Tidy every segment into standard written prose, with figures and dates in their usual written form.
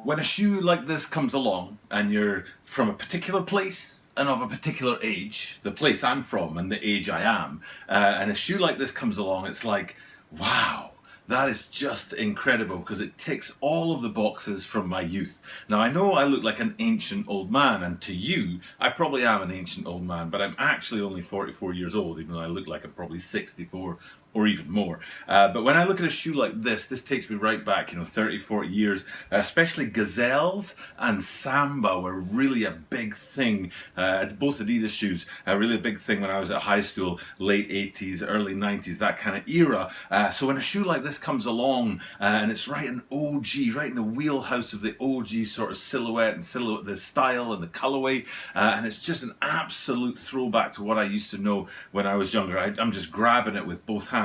When a shoe like this comes along and you're from a particular place and of a particular age, the place I'm from and the age I am, and a shoe like this comes along, it's like, wow, that is just incredible because it ticks all of the boxes from my youth. Now, I know I look like an ancient old man, and to you, I probably am an ancient old man, but I'm actually only 44 years old, even though I look like I'm probably 64 or even more. But when I look at a shoe like this takes me right back, 30, 40 years, especially Gazelles and Samba were really a big thing. Both Adidas shoes, really a big thing when I was at high school, late 80s, early 90s, that kind of era. So when a shoe like this comes along, and it's right in OG, right in the wheelhouse of the OG sort of silhouette, the style and the colorway, and it's just an absolute throwback to what I used to know when I was younger. I'm just grabbing it with both hands.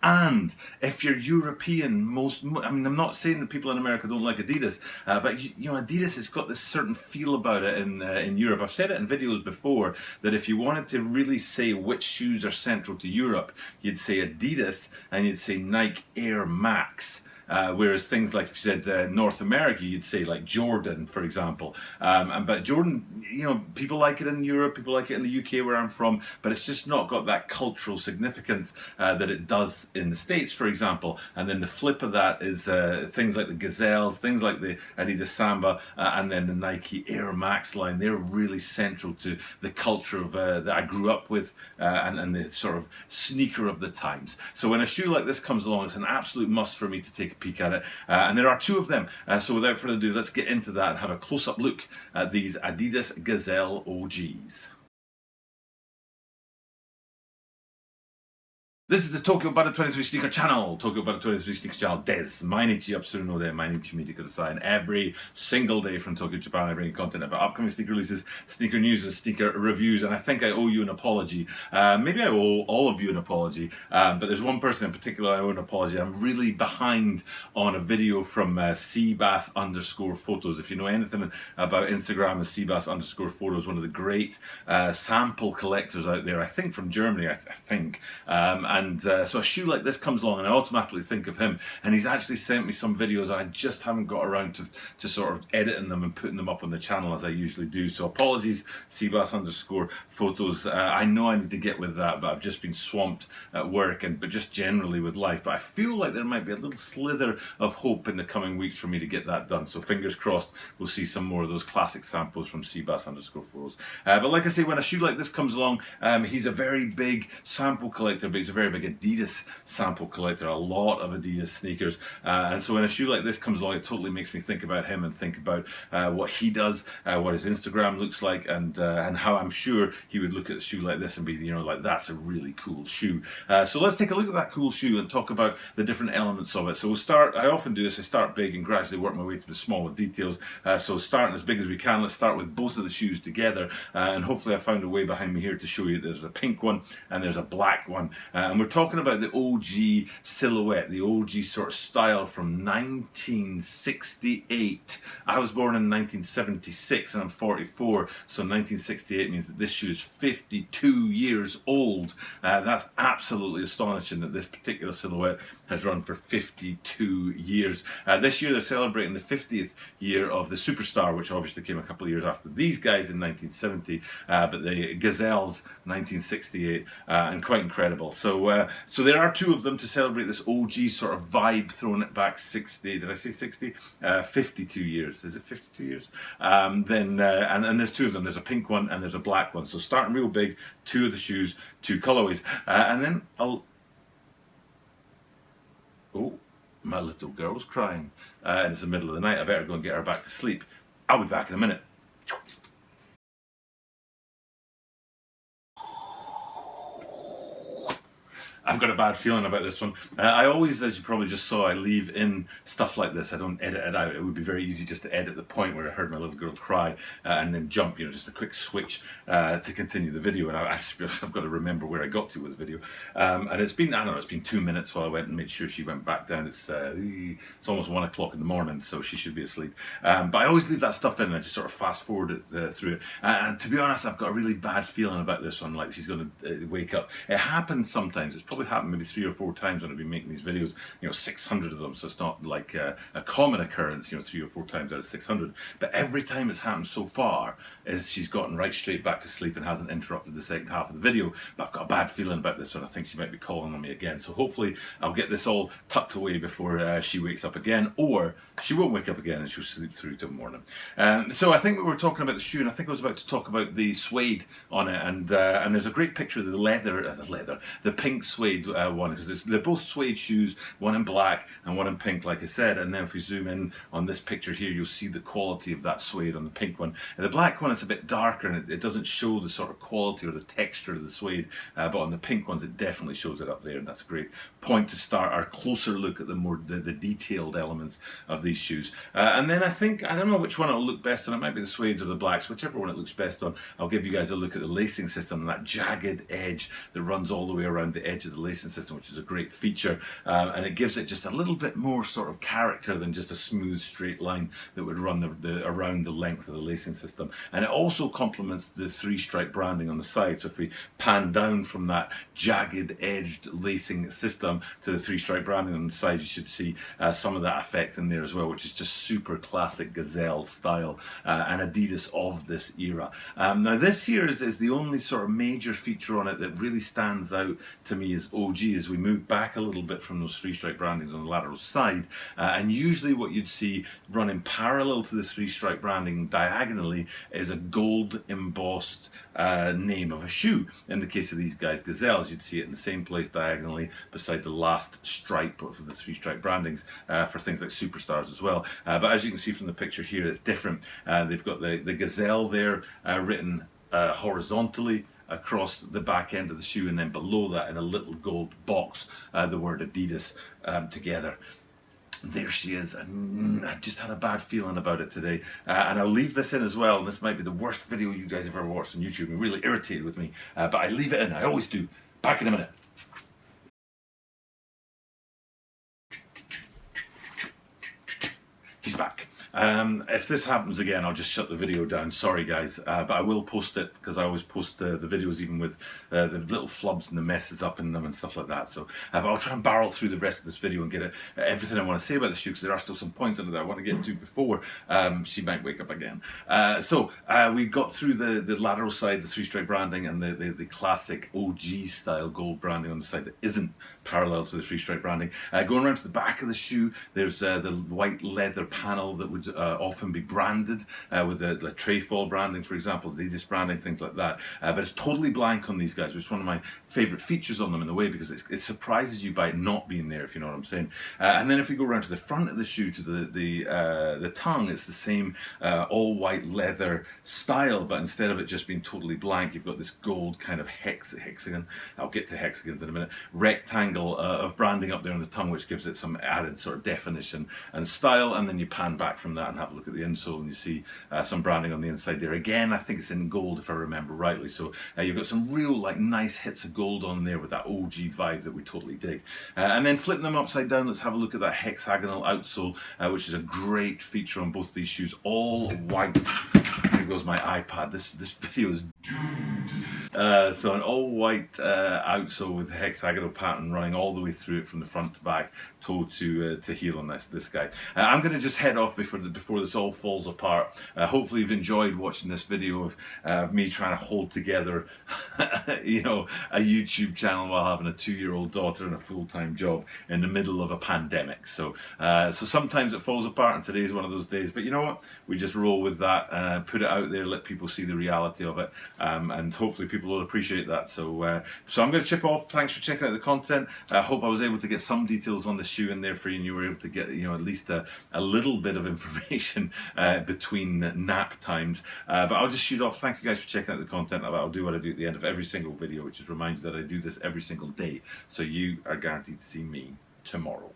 And if you're European, I'm not saying that people in America don't like Adidas, but Adidas has got this certain feel about it in Europe. I've said it in videos before that if you wanted to really say which shoes are central to Europe, you'd say Adidas and you'd say Nike Air Max. Whereas things like, if you said North America, you'd say like Jordan, for example. But Jordan, people like it in Europe, people like it in the UK where I'm from, but it's just not got that cultural significance that it does in the States, for example. And then the flip of that is things like the Gazelles, things like the Adidas Samba, and then the Nike Air Max line. They're really central to the culture of that I grew up with and the sort of sneaker of the times. So when a shoe like this comes along, it's an absolute must for me to take a peek at it, and there are two of them, so without further ado, let's get into that and have a close-up look at these Adidas Gazelle OGs. This is the Tokyo Butter 23 Sneaker Channel, Tokyo Butter 23 Sneaker Channel des. Mainichi Yapsuru de, Mainichi Mite Kudasai. And every single day from Tokyo, Japan, I bring you content about upcoming sneaker releases, sneaker news, and sneaker reviews. And I think I owe you an apology. Maybe I owe all of you an apology, but there's one person in particular I owe an apology. I'm really behind on a video from Seabass_photos. If you know anything about Instagram, Seabass_photos, one of the great sample collectors out there, I think from Germany, I think. So a shoe like this comes along and I automatically think of him, and he's actually sent me some videos and I just haven't got around to sort of editing them and putting them up on the channel as I usually do. So apologies, Seabass_photos. I know I need to get with that, but I've just been swamped at work but just generally with life. But I feel like there might be a little slither of hope in the coming weeks for me to get that done. So fingers crossed we'll see some more of those classic samples from Seabass_photos. But like I say, when a shoe like this comes along, he's a very big sample collector, but he's a very big Adidas sample collector, a lot of Adidas sneakers, and so when a shoe like this comes along, it totally makes me think about him and think about what he does, what his Instagram looks like, and how I'm sure he would look at a shoe like this and be, like, that's a really cool shoe. So let's take a look at that cool shoe and talk about the different elements of it. So we'll start, I often do this, I start big and gradually work my way to the smaller details. So starting as big as we can, let's start with both of the shoes together, and hopefully I found a way behind me here to show you there's a pink one and there's a black one. And we're talking about the OG silhouette, the OG sort of style from 1968. I was born in 1976 and I'm 44, so 1968 means that this shoe is 52 years old. That's absolutely astonishing that this particular silhouette has run for 52 years. This year they're celebrating the 50th year of the Superstar, which obviously came a couple of years after these guys in 1970, but the Gazelles 1968, and quite incredible. So there are two of them to celebrate this OG sort of vibe, throwing it back 60, did I say 60? 52 years, is it 52 years? And there's two of them, there's a pink one and there's a black one. So starting real big, two of the shoes, two colorways. And then oh, my little girl's crying. And it's the middle of the night, I better go and get her back to sleep. I'll be back in a minute. I've got a bad feeling about this one. I always, as you probably just saw, I leave in stuff like this. I don't edit it out. It would be very easy just to edit the point where I heard my little girl cry and then jump, just a quick switch to continue the video. And I've got to remember where I got to with the video. And it's been, I don't know, it's been 2 minutes while I went and made sure she went back down. It's almost 1 o'clock in the morning, so she should be asleep. But I always leave that stuff in and I just sort of fast forward it through it. And to be honest, I've got a really bad feeling about this one, like she's going to wake up. It happens sometimes. It's probably probably happened maybe 3 or 4 times when I've been making these videos, 600 of them, so it's not like a common occurrence, 3 or 4 times out of 600. But every time it's happened so far is she's gotten right straight back to sleep and hasn't interrupted the second half of the video. But I've got a bad feeling about this one. I think she might be calling on me again. So hopefully I'll get this all tucked away before she wakes up again, or she won't wake up again and she'll sleep through till morning. So I think we were talking about the shoe, and I think I was about to talk about the suede on it, and there's a great picture of the pink suede one, because they're both suede shoes, one in black and one in pink, like I said. And then if we zoom in on this picture here, you'll see the quality of that suede on the pink one. And the black one is a bit darker, and it doesn't show the sort of quality or the texture of the suede, but on the pink ones it definitely shows it up there, and that's a great point to start our closer look at the detailed elements of these shoes. And then I don't know which one it'll look best on. It might be the suedes or the blacks, whichever one it looks best on. I'll give you guys a look at the lacing system and that jagged edge that runs all the way around the edge of the lacing system, which is a great feature, and it gives it just a little bit more sort of character than just a smooth straight line that would run around the length of the lacing system. And it also complements the 3-stripe branding on the side. So if we pan down from that jagged edged lacing system to the 3-stripe branding on the side, you should see some of that effect in there as well, which is just super classic Gazelle style and Adidas of this era. Now this here is the only sort of major feature on it that really stands out to me as OG, as we move back a little bit from those 3-stripe brandings on the lateral side, and usually what you'd see running parallel to the 3-stripe branding diagonally is a gold embossed name of a shoe. In the case of these guys, Gazelles, you'd see it in the same place diagonally beside the last stripe of the 3-stripe brandings for things like Superstars as well. But as you can see from the picture here, it's different. They've got the Gazelle there written horizontally across the back end of the shoe, and then below that in a little gold box the word Adidas together. There she is. I just had a bad feeling about it today, and I'll leave this in as well. And this might be the worst video you guys have ever watched on YouTube. You're really irritated with me, but I leave it in. I always do. Back in a minute. He's back. If this happens again, I'll just shut the video down. Sorry guys, but I will post it, because I always post the videos even with the little flubs and the messes up in them and stuff like that. So but I'll try and barrel through the rest of this video and get everything I want to say about the shoe, because there are still some points under there I want to get to before she might wake up again. So we got through the lateral side, the 3-stripe branding, and the classic OG style gold branding on the side that isn't parallel to the 3-stripe branding. Going around to the back of the shoe, there's the white leather panel that would often be branded with the trefoil branding, for example, the Adidas branding, things like that. But it's totally blank on these guys, which is one of my favourite features on them in a way, because it surprises you by it not being there, if you know what I'm saying. And then if we go around to the front of the shoe, to the tongue, it's the same all white leather style, but instead of it just being totally blank, you've got this gold kind of hexagon, I'll get to hexagons in a minute, rectangle of branding up there on the tongue, which gives it some added sort of definition and style. And then you pan back from that and have a look at the insole, and you see some branding on the inside there. Again, I think it's in gold if I remember rightly. So you've got some real nice hits of gold on there with that OG vibe that we totally dig. And then flipping them upside down, let's have a look at that hexagonal outsole, which is a great feature on both these shoes. All white. Here goes my iPad. This video is doomed. So an all white outsole with the hexagonal pattern running all the way through it from the front to back, toe to heel on this guy. I'm going to just head off before this all falls apart. Hopefully you've enjoyed watching this video of me trying to hold together a YouTube channel while having a 2-year-old daughter and a full-time job in the middle of a pandemic. So sometimes it falls apart, and today's one of those days, but you know what, we just roll with that, put it out there, let people see the reality of it, and hopefully people will appreciate that. So I'm going to chip off. Thanks for checking out the content. I hope I was able to get some details on the shoe in there for you, and you were able to get at least a little bit of information between nap times. But I'll just shoot off. Thank you guys for checking out the content. I'll do what I do at the end of every single video, which is remind you that I do this every single day, so you are guaranteed to see me tomorrow.